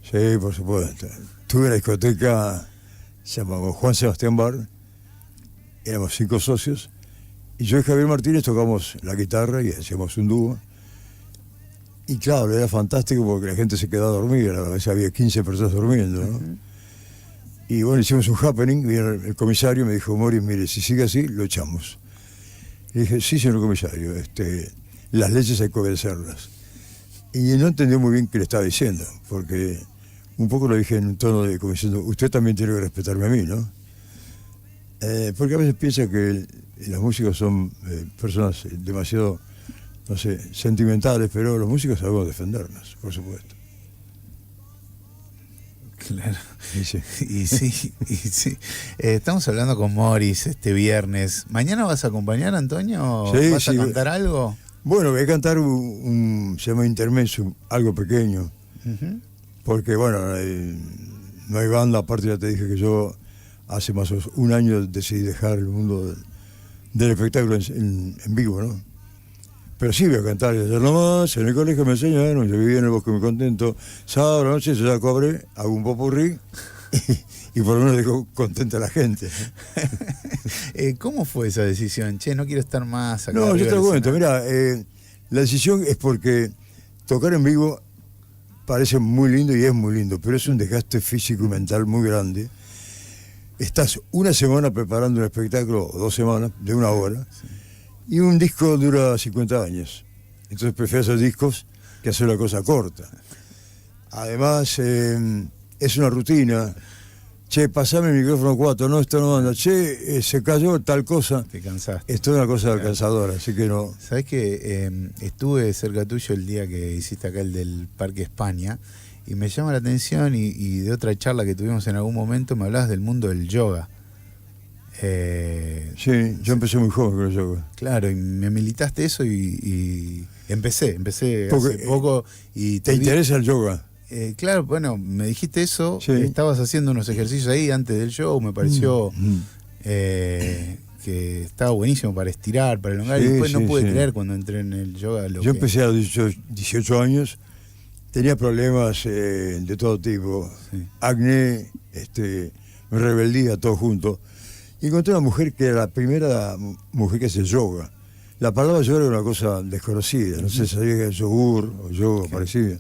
Sí, por supuesto. Tuve una discoteca, se llamaba Juan Sebastián Bar, éramos 5 socios, y yo y Javier Martínez tocamos la guitarra y hacíamos un dúo. Y claro, era fantástico porque la gente se quedaba a dormir, a veces había 15 personas durmiendo, ¿no? Y bueno, hicimos un happening, vino el comisario y me dijo: Morris, mire, si sigue así, lo echamos. Y dije: sí, señor comisario, las leyes hay que obedecerlas. Y no entendió muy bien qué le estaba diciendo, porque un poco lo dije en un tono de como diciendo, usted también tiene que respetarme a mí, ¿no? Porque a veces piensa que los músicos son personas demasiado, no sé, sentimentales, pero los músicos sabemos defendernos, por supuesto. Claro. Y sí. Y sí, y sí. Estamos hablando con Morris este viernes. ¿Mañana vas a acompañar, Antonio? Sí, ¿Vas a sí. cantar algo? Bueno, voy a cantar se llama intermezzo, algo pequeño, porque bueno, no hay banda, aparte ya te dije que yo hace más o menos un año decidí dejar el mundo del espectáculo en vivo, ¿no? Pero sí voy a cantar, y ayer nomás, en el colegio me enseñaron, yo vivía en el Bosque muy contento, sábado a la noche yo ya cobré, hago un popurrí y por lo menos dejo contenta a la gente. ¿Cómo fue esa decisión? Che, no quiero estar más acá. No, yo te arriba lo del cuento, escenario. mira, la decisión es porque tocar en vivo parece muy lindo y es muy lindo, pero es un desgaste físico y mental muy grande. Estás una semana preparando un espectáculo, o 2 semanas, de 1 hora, y un disco dura 50 años. Entonces prefiero hacer discos que hacer una cosa corta. Además, es una rutina. Che, pasame el micrófono 4, no, esto no anda. Che, se cayó tal cosa. Te cansaste. Esto es una cosa Claro. cansadora, así que no. ¿Sabés que estuve cerca tuyo el día que hiciste acá el del Parque España? Y me llama la atención y de otra charla que tuvimos en algún momento me hablabas del mundo del yoga. Sí, yo empecé muy joven con el yoga. Claro, y me militaste eso y empecé Porque, hace poco y ¿Te vi- interesa el yoga? claro, bueno, me dijiste eso, Sí. estabas haciendo unos ejercicios ahí antes del show, me pareció que estaba buenísimo para estirar, para elongar, Sí, y después no sí, pude sí. creer cuando entré en el yoga. Yo empecé a los 18 años, tenía problemas de todo tipo, Sí. acné, rebeldía, todo junto. Y encontré una mujer que era la primera mujer que hace yoga. La palabra yoga era una cosa desconocida, no sé si sabía que era yogur o yoga, parecía.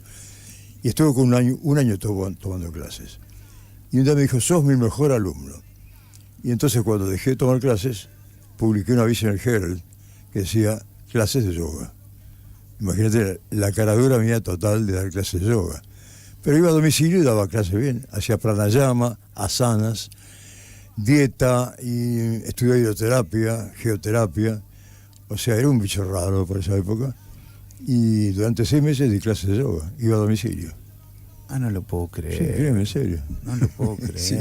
Y estuve con un año tomando clases. Y un día me dijo, sos mi mejor alumno. Y entonces cuando dejé de tomar clases, publiqué un aviso en el Herald que decía, clases de yoga. Imagínate la caradura mía total de dar clases de yoga. Pero iba a domicilio y daba clases bien. Hacía pranayama, asanas, dieta, y estudié hidroterapia, geoterapia. O sea, era un bicho raro por esa época. Y durante 6 meses di clases de yoga. Iba a domicilio. Ah, no lo puedo creer. Sí, créeme, en serio. No lo puedo creer. Sí.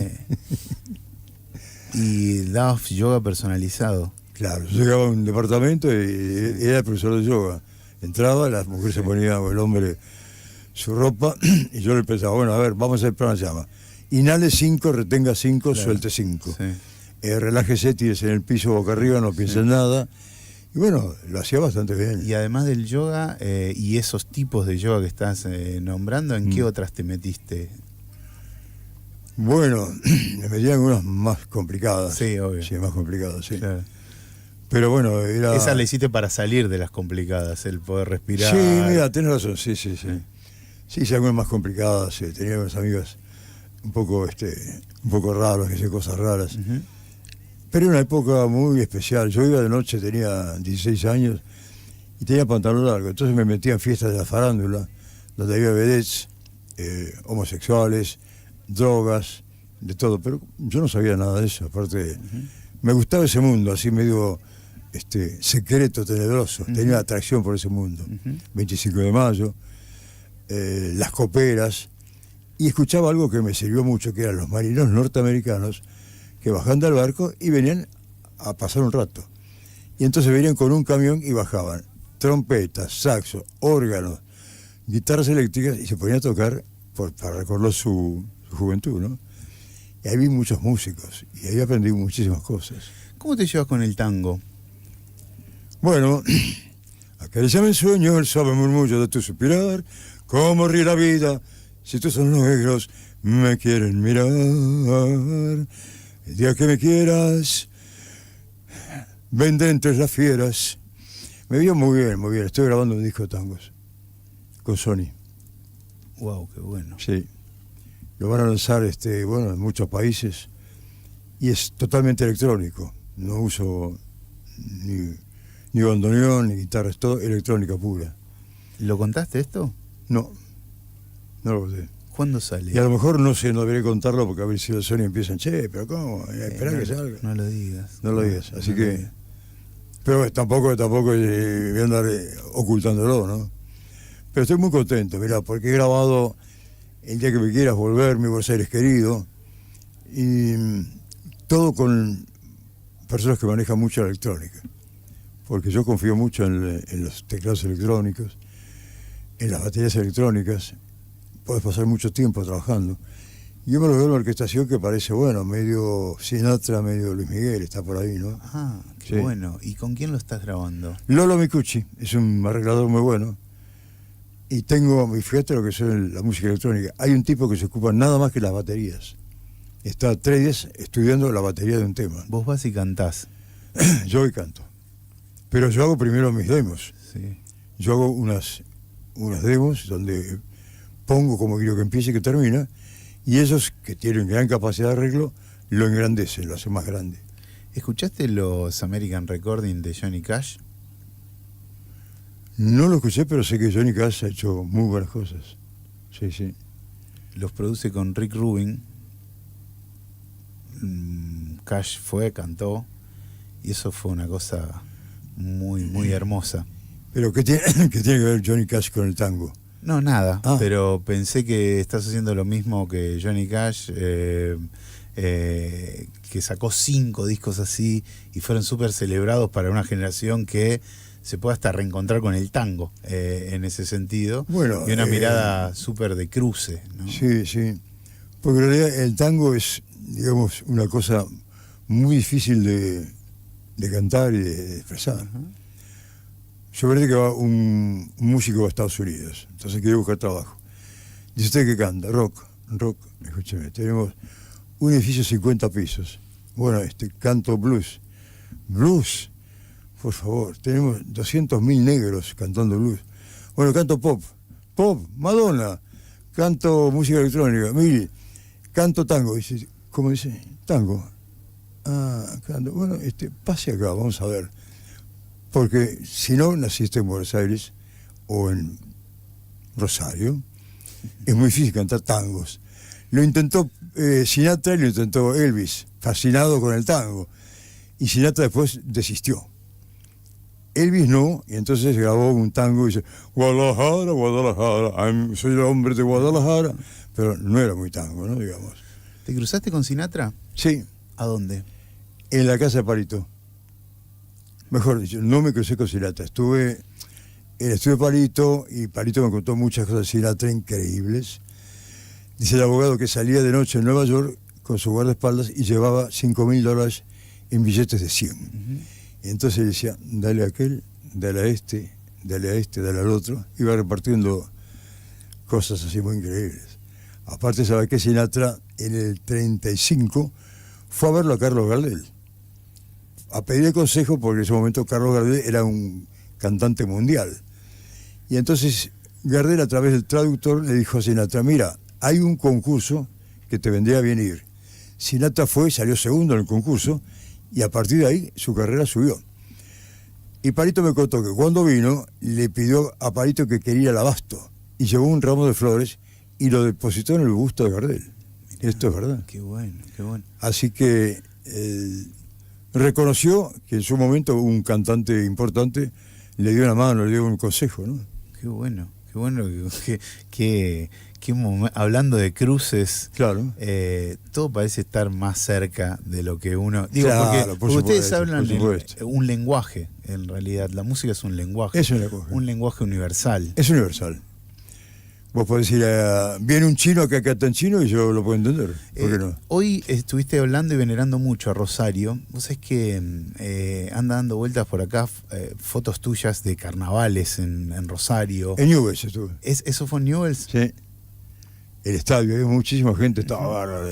Y dabas yoga personalizado. Claro, yo llegaba a un departamento y era el profesor de yoga. Entraba, la mujer se ponía, o el hombre, su ropa, y yo le pensaba, bueno, a ver, vamos a hacer pranayama. Inhale 5, retenga 5, Claro. suelte 5. Sí. Relájese, tírese en el piso boca arriba, no piense en nada. Y bueno, lo hacía bastante bien. Y además del yoga y esos tipos de yoga que estás nombrando, ¿en qué otras te metiste? Bueno, me metían unas más complicadas. Sí, obvio. Sí, más complicadas, sí. Claro. Pero bueno, era... Esa la hiciste para salir de las complicadas, el poder respirar. Sí, mira, tenés razón, sí. Sí, algunas más complicadas, tenía unas amigas un poco raras, que hacían cosas raras. Ujú. Pero era una época muy especial. Yo iba de noche, tenía 16 años y tenía pantalón largo. Entonces me metía en fiestas de la farándula, donde había vedettes, homosexuales, drogas, de todo. Pero yo no sabía nada de eso. Aparte, me gustaba ese mundo, así medio secreto, tenebroso. Tenía atracción por ese mundo. 25 de mayo, las coperas. Y escuchaba algo que me sirvió mucho, que eran los marineros norteamericanos que bajaban del barco y venían a pasar un rato. Y entonces venían con un camión y bajaban trompetas, saxo, órganos, guitarras eléctricas y se ponían a tocar para recordar su juventud, ¿no? Y ahí vi muchos músicos y ahí aprendí muchísimas cosas. ¿Cómo te llevas con el tango? Bueno, acariciame el sueño, el suave murmullo de tu suspirar, cómo ríe la vida si tus ojos negros me quieren mirar. El día que me quieras, vendré entre las fieras. Me vio muy bien, muy bien. Estoy grabando un disco de tangos con Sony. Wow, qué bueno. Sí. Lo van a lanzar en muchos países. Y es totalmente electrónico. No uso ni bandoneón, ni guitarra, es todo electrónica pura. ¿Lo contaste esto? No, no lo voté. ¿Cuándo sale? Y a lo mejor no sé, no debería contarlo porque a ver si los Sony empiezan, che, pero ¿cómo? Esperá que salga. No lo digas. No lo digas, así no que... lo digas. Pero tampoco voy a andar ocultándolo, ¿no? Pero estoy muy contento, mirá, porque he grabado El día que me quieras volver, Mi Buenos Aires querido, y todo con personas que manejan mucho la electrónica, porque yo confío mucho en los teclados electrónicos, en las baterías electrónicas, puedes pasar mucho tiempo trabajando. Y yo me lo veo en una orquestación que parece, bueno, medio Sinatra, medio Luis Miguel, está por ahí, ¿no? Ah, qué Sí. bueno. ¿Y con quién lo estás grabando? Lolo Micucci es un arreglador muy bueno. Y fíjate lo que es la música electrónica. Hay un tipo que se ocupa nada más que las baterías. Está 3 días estudiando la batería de un tema. Vos vas y cantás. Yo hoy canto. Pero yo hago primero mis demos. Sí. Yo hago unas demos donde pongo como quiero que empiece y que termina. Y ellos que tienen gran capacidad de arreglo lo engrandecen, lo hacen más grande. ¿Escuchaste los American Recording de Johnny Cash? No lo escuché, pero sé que Johnny Cash ha hecho muy buenas cosas. Sí, sí. Los produce con Rick Rubin. Cash cantó, y eso fue una cosa muy, muy hermosa. Pero ¿qué tiene que ver Johnny Cash con el tango? No, nada, Ah. pero pensé que estás haciendo lo mismo que Johnny Cash, que sacó 5 discos así y fueron súper celebrados para una generación que se puede hasta reencontrar con el tango en ese sentido. Bueno, y una mirada súper de cruce, ¿no? Sí, sí. Porque en realidad el tango es, digamos, una cosa muy difícil de cantar y de expresar. Yo veré que va un músico a Estados Unidos, entonces quiere buscar trabajo. Dice, ¿usted qué canta? Rock, escúcheme, tenemos un edificio de 50 pisos. Bueno, canto blues. Blues, por favor, tenemos 200.000 negros cantando blues. Bueno, canto pop, Madonna, canto música electrónica, mire, canto tango. Dice, ¿cómo dice? Tango. Ah, canto. Bueno, pase acá, vamos a ver. Porque si no naciste en Buenos Aires o en Rosario, es muy difícil cantar tangos. Lo intentó Sinatra y lo intentó Elvis, fascinado con el tango. Y Sinatra después desistió. Elvis no, y entonces grabó un tango y dice, Guadalajara, Guadalajara, soy el hombre de Guadalajara, pero no era muy tango, ¿no? Digamos. ¿Te cruzaste con Sinatra? Sí, ¿A dónde? en la casa de Parito. Mejor dicho, no me crucé con Sinatra, estuve en el estudio de Parito y Parito me contó muchas cosas de Sinatra increíbles. Dice el abogado que salía de noche en Nueva York con su guardaespaldas y llevaba $5.000 en billetes de 100. Y entonces decía, dale a aquel, dale a este, dale al otro. Iba repartiendo cosas así muy increíbles. Aparte, ¿sabes que Sinatra en el 35 fue a verlo a Carlos Gardel? A pedir consejo porque en ese momento Carlos Gardel era un cantante mundial. Y entonces Gardel a través del traductor le dijo a Sinatra, mira, hay un concurso que te vendría bien ir. Sinatra fue, salió segundo en el concurso y a partir de ahí su carrera subió. Y Parito me contó que cuando vino le pidió a Parito que quería ir al Abasto y llevó un ramo de flores y lo depositó en el busto de Gardel. Esto es verdad. Qué bueno, qué bueno. Así que reconoció que en su momento un cantante importante le dio una mano, le dio un consejo, ¿no? Qué bueno, hablando de cruces, Claro. todo parece estar más cerca de lo que uno... Digo, Claro, porque ustedes supuesto, hablan por supuesto. un lenguaje, en realidad. La música es un lenguaje. Es un lenguaje. Un lenguaje universal. Es universal. Vos podés ir viene un chino que acá está en chino y yo lo puedo entender. ¿Por qué no? Hoy estuviste hablando y venerando mucho a Rosario. Vos sabés que anda dando vueltas por acá fotos tuyas de carnavales en Rosario. En Newell's estuve. ¿Eso fue en Newell's? Sí. El estadio, había muchísima gente, estaba bárbaro,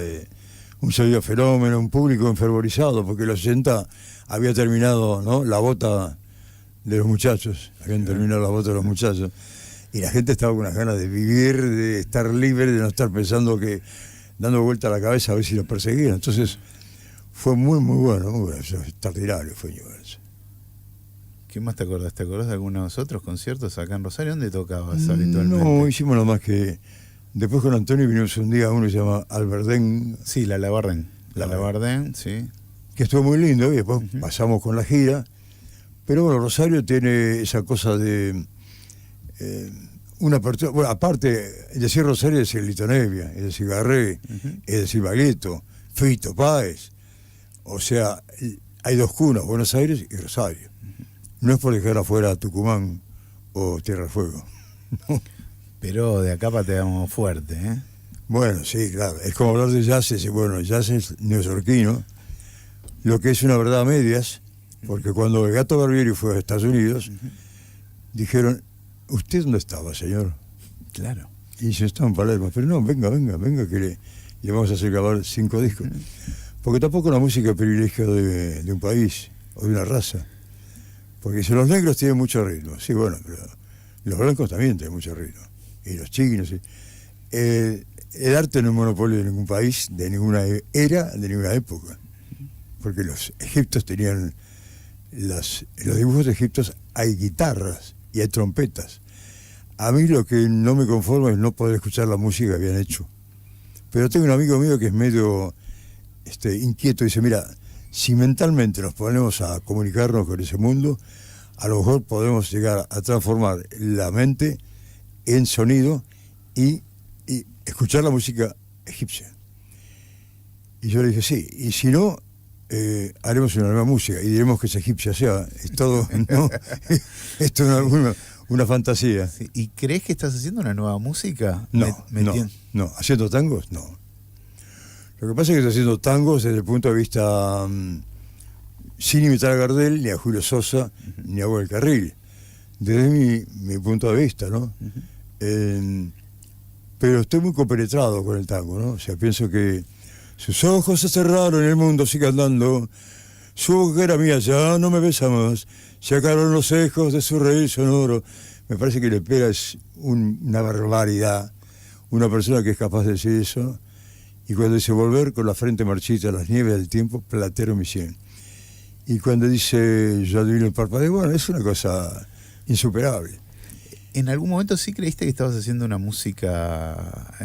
un sonido fenómeno, un público enfervorizado, porque en los 80 había terminado, ¿no?, la bota de los muchachos, habían terminado la bota de los muchachos. Y la gente estaba con unas ganas de vivir, de estar libre, de no estar pensando que dando vuelta a la cabeza a ver si los perseguían. Entonces fue muy, muy bueno, es extraordinario fue Newell's. ¿Qué más te acordás? ¿Te acordás de algunos otros conciertos acá en Rosario? ¿Dónde tocabas habitualmente? No, hicimos nada más que... Después con Antonio vinimos un día a uno que se llama Alberdén. Sí, la Labardén. La Labardén, sí. Que estuvo muy lindo, y después pasamos con la gira. Pero bueno, Rosario tiene esa cosa de... una apertura... Bueno, aparte, decir Rosario es decir Lito Nevia, es decir Garré, es decir Baglietto, Fito Páez. O sea, hay dos cunas, Buenos Aires y Rosario. No es por dejar afuera Tucumán o Tierra del Fuego. Pero de acá pateamos fuerte, ¿eh? Bueno, sí, claro. Es como hablar de jazz. Bueno, el jazz es neoyorquino, lo que es una verdad a medias, porque cuando el Gato Barbieri fue a Estados Unidos, dijeron, ¿usted dónde estaba, señor? Claro. Y yo estaba en Palermo. Pero no, venga, que le vamos a hacer grabar 5 discos. Porque tampoco la música es privilegio de un país o de una raza. Porque si los negros tienen mucho ritmo, sí, bueno, pero los blancos también tienen mucho ritmo. Y los chinos. ¿Sí? El arte no es monopolio de ningún país, de ninguna era, de ninguna época. Porque los egipcios tenían... En los dibujos de Egipto hay guitarras y hay trompetas. A mí lo que no me conforma es no poder escuchar la música que habían hecho. Pero tengo un amigo mío que es medio inquieto, dice, mira, si mentalmente nos ponemos a comunicarnos con ese mundo, a lo mejor podemos llegar a transformar la mente en sonido y escuchar la música egipcia. Y yo le dije, sí, y si no, haremos una nueva música y diremos que es egipcia, o sea, es todo, ¿no? Esto es una fantasía. Sí. ¿Y crees que estás haciendo una nueva música? No, haciendo tangos, no. Lo que pasa es que estoy haciendo tangos desde el punto de vista sin imitar a Gardel, ni a Julio Sosa, ni a Abel Carril, desde mi punto de vista, ¿no? Pero estoy muy compenetrado con el tango, ¿no? O sea, pienso que sus ojos se cerraron y el mundo sigue andando, su boca era mía, ya no me besa más, sacaron los ecos de su reír sonoro. Me parece que Lepera es una barbaridad, una persona que es capaz de decir eso, y cuando dice volver con la frente marchita a las nieves del tiempo, platero mi sien. Y cuando dice yo adivino el parpadeo, bueno, es una cosa insuperable. ¿En algún momento sí creíste que estabas haciendo una música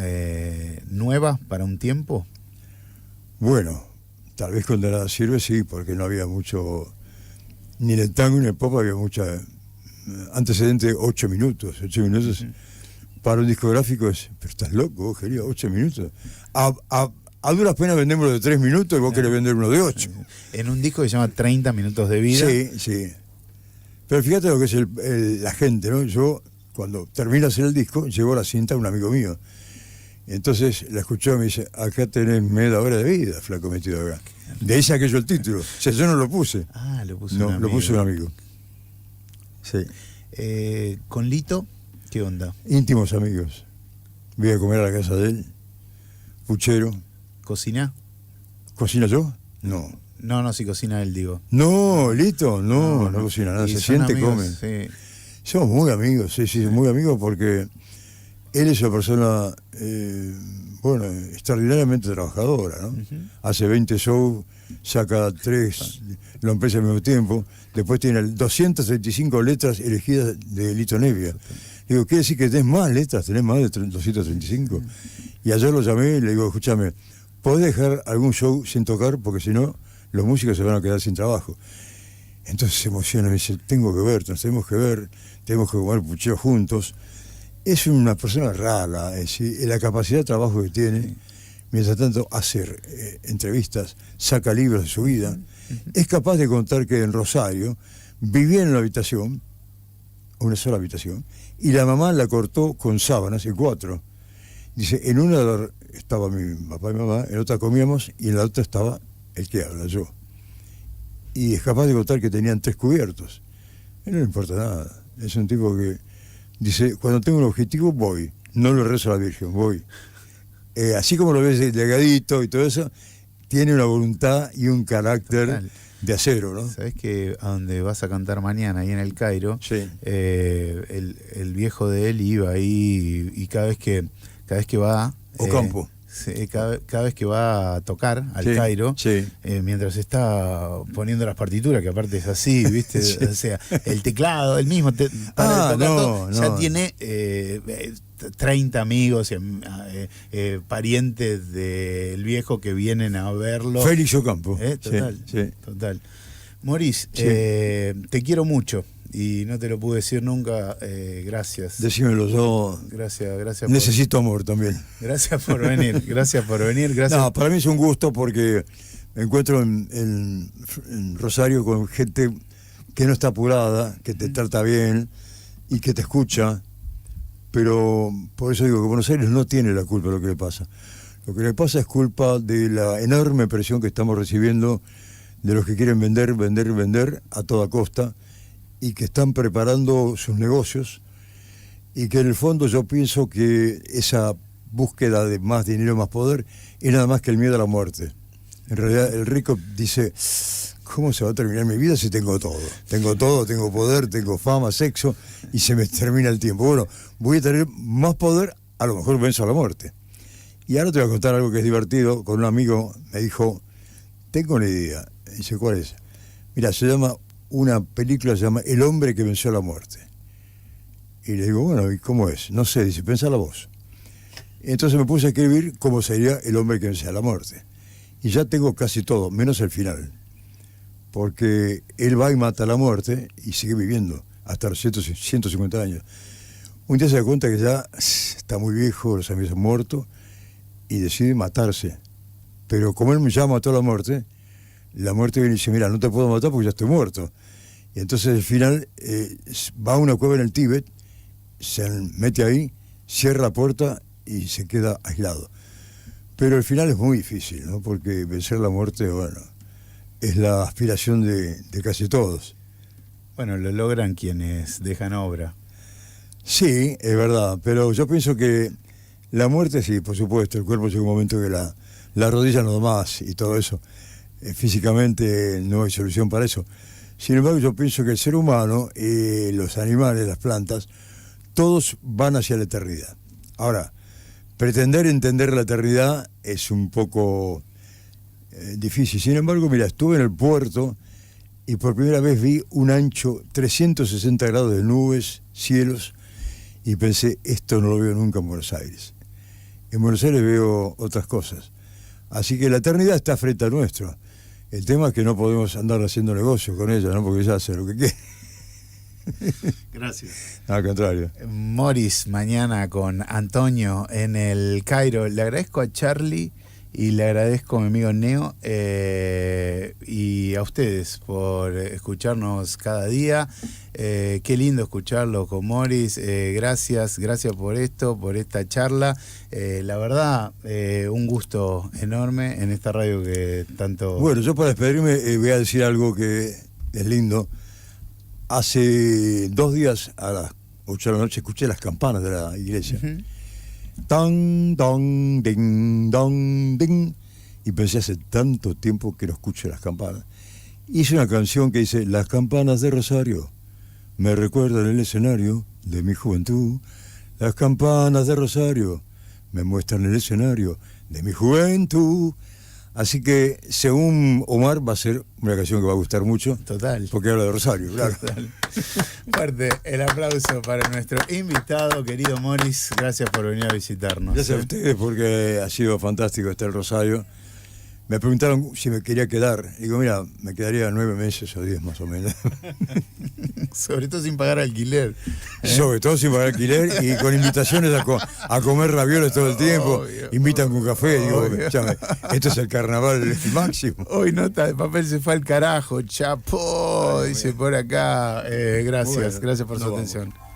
nueva para un tiempo? Bueno, tal vez cuando nada sirve, sí, porque no había mucho, ni en el tango ni en el pop había mucha antecedente, 8 minutos. Para un discográfico es, pero estás loco, vos querías 8 minutos. A duras penas vendemos de 3 minutos y vos querés vender uno de 8. En un disco que se llama 30 minutos de vida. Sí. Pero fíjate lo que es la gente, ¿no? Yo, cuando termino de hacer el disco, llevo la cinta a un amigo mío. Entonces la escuchó y me dice, acá tenés media hora de vida, flaco metido acá. De ahí saqué yo el título. O sea, yo no lo puse. Ah, lo puso no, un amigo. Lo puso un amigo. Sí. ¿Con Lito? ¿Qué onda? Íntimos amigos. Voy a comer a la casa de él. Puchero. ¿Cocina? ¿Cocina yo? No. No, si cocina él, digo. No, Lito, no cocina nada. Se siente, amigos, come. Sí. Somos muy amigos, sí, muy amigos porque él es una persona, extraordinariamente trabajadora, ¿no? Hace 20 shows, saca 3, lo empieza al mismo tiempo, después tiene 235 letras elegidas de Lito Nevia. Digo, ¿quiere decir que tenés más letras? ¿Tenés más de 235? Y ayer lo llamé y le digo, escúchame, ¿podés dejar algún show sin tocar? Porque si no, los músicos se van a quedar sin trabajo. Entonces se emociona, me dice, nos tenemos que ver, tenemos que comer puchero juntos. Es una persona rara, es decir, la capacidad de trabajo que tiene, mientras tanto hace entrevistas, saca libros de su vida, es capaz de contar que en Rosario vivía en una habitación, una sola habitación, y la mamá la cortó con sábanas, en 4. Dice, en una estaba mi papá y mamá, en otra comíamos, y en la otra estaba el que habla, yo. Y es capaz de contar que tenían 3 cubiertos. A él no le importa nada. Es un tipo que dice, cuando tengo un objetivo voy, no le rezo a la Virgen, voy. Así como lo ves delgadito y todo eso, tiene una voluntad y un carácter total de acero, ¿no? Sabés que a donde vas a cantar mañana, ahí en el Cairo, sí. El viejo de él iba ahí y cada vez que va... Ocampo. cada vez que va a tocar al Sí, Cairo, sí. mientras está poniendo las partituras, que aparte es así, ¿viste? Sí. O sea, el teclado, el mismo, tocando, ya no. tiene 30 amigos, parientes del viejo que vienen a verlo. Félix Ocampo. Total, Sí, sí. total. Maurice, Sí. te quiero mucho y no te lo pude decir nunca. Gracias. Decímelo, yo Gracias. necesito amor también. Gracias por venir. Gracias por venir. Gracias. No, para mí es un gusto porque me encuentro en Rosario con gente que no está apurada, que te trata bien y que te escucha. Pero por eso digo que Buenos Aires no tiene la culpa de lo que le pasa. Lo que le pasa es culpa de la enorme presión que estamos recibiendo de los que quieren vender a toda costa y que están preparando sus negocios y que en el fondo yo pienso que esa búsqueda de más dinero, más poder, es nada más que el miedo a la muerte. En realidad el rico dice, ¿cómo se va a terminar mi vida si tengo todo? Tengo todo, tengo poder, tengo fama, sexo y se me termina el tiempo. Bueno, voy a tener más poder, a lo mejor venzo a la muerte. Y ahora te voy a contar algo que es divertido. Con un amigo me dijo, tengo una idea. Dice, ¿cuál es? Mira, una película se llama El hombre que venció a la muerte. Y le digo, bueno, ¿y cómo es? No sé, dice, pensala vos. Entonces me puse a escribir cómo sería El hombre que venció a la muerte. Y ya tengo casi todo, menos el final. Porque él va y mata a la muerte y sigue viviendo hasta los 150 años. Un día se da cuenta que ya está muy viejo, los amigos han muerto, y decide matarse. Pero como él ya mató a la muerte viene y dice, mira, no te puedo matar porque ya estoy muerto. Y entonces al final va a una cueva en el Tíbet, se mete ahí, cierra la puerta y se queda aislado. Pero el final es muy difícil, ¿no? Porque vencer la muerte, bueno, es la aspiración de casi todos. Bueno, lo logran quienes dejan obra. Sí, es verdad, pero yo pienso que la muerte, sí, por supuesto, el cuerpo llega un momento que la rodilla no da más y todo eso. Físicamente no hay solución para eso. Sin embargo, yo pienso que el ser humano, los animales, las plantas, todos van hacia la eternidad. Ahora, pretender entender la eternidad es un poco difícil. Sin embargo, mira, estuve en el puerto y por primera vez vi un ancho 360 grados de nubes, cielos, y pensé, esto no lo veo nunca en Buenos Aires. En Buenos Aires veo otras cosas. Así que la eternidad está frente a nuestro. El tema es que no podemos andar haciendo negocios con ella, ¿no? Porque ella hace lo que quiere. Gracias. Al contrario. Maurice, mañana con Antonio en el Cairo. Le agradezco a Charlie y le agradezco a mi amigo Neo y a ustedes por escucharnos cada día. Qué lindo escucharlo con Maurice. Gracias por esto, por esta charla. La verdad, un gusto enorme en esta radio que tanto... Bueno, yo para despedirme voy a decir algo que es lindo. Hace 2 días a las 8 de la noche escuché las campanas de la iglesia. Uh-huh. Tan, don, ding, don, ding. Y pensé, hace tanto tiempo que no escucho las campanas. Hice una canción que dice, las campanas de Rosario me recuerdan el escenario de mi juventud. Las campanas de Rosario me muestran el escenario de mi juventud. Así que, según Omar, va a ser una canción que va a gustar mucho. Total. Porque habla de Rosario, claro. Total. Fuerte el aplauso para nuestro invitado, querido Maurice. Gracias por venir a visitarnos. Gracias a ustedes porque ha sido fantástico estar en Rosario. Me preguntaron si me quería quedar. Digo, mira, me quedaría 9 meses o 10 más o menos. Sobre todo sin pagar alquiler. Sobre todo sin pagar alquiler y con invitaciones a comer ravioles todo el tiempo. Obvio, invitan con café. Digo, obvio. escúchame, esto es el carnaval máximo. Hoy nota de papel se fue al carajo. Chapó, dice por acá. Gracias, Bueno, gracias por su nos atención. vamos.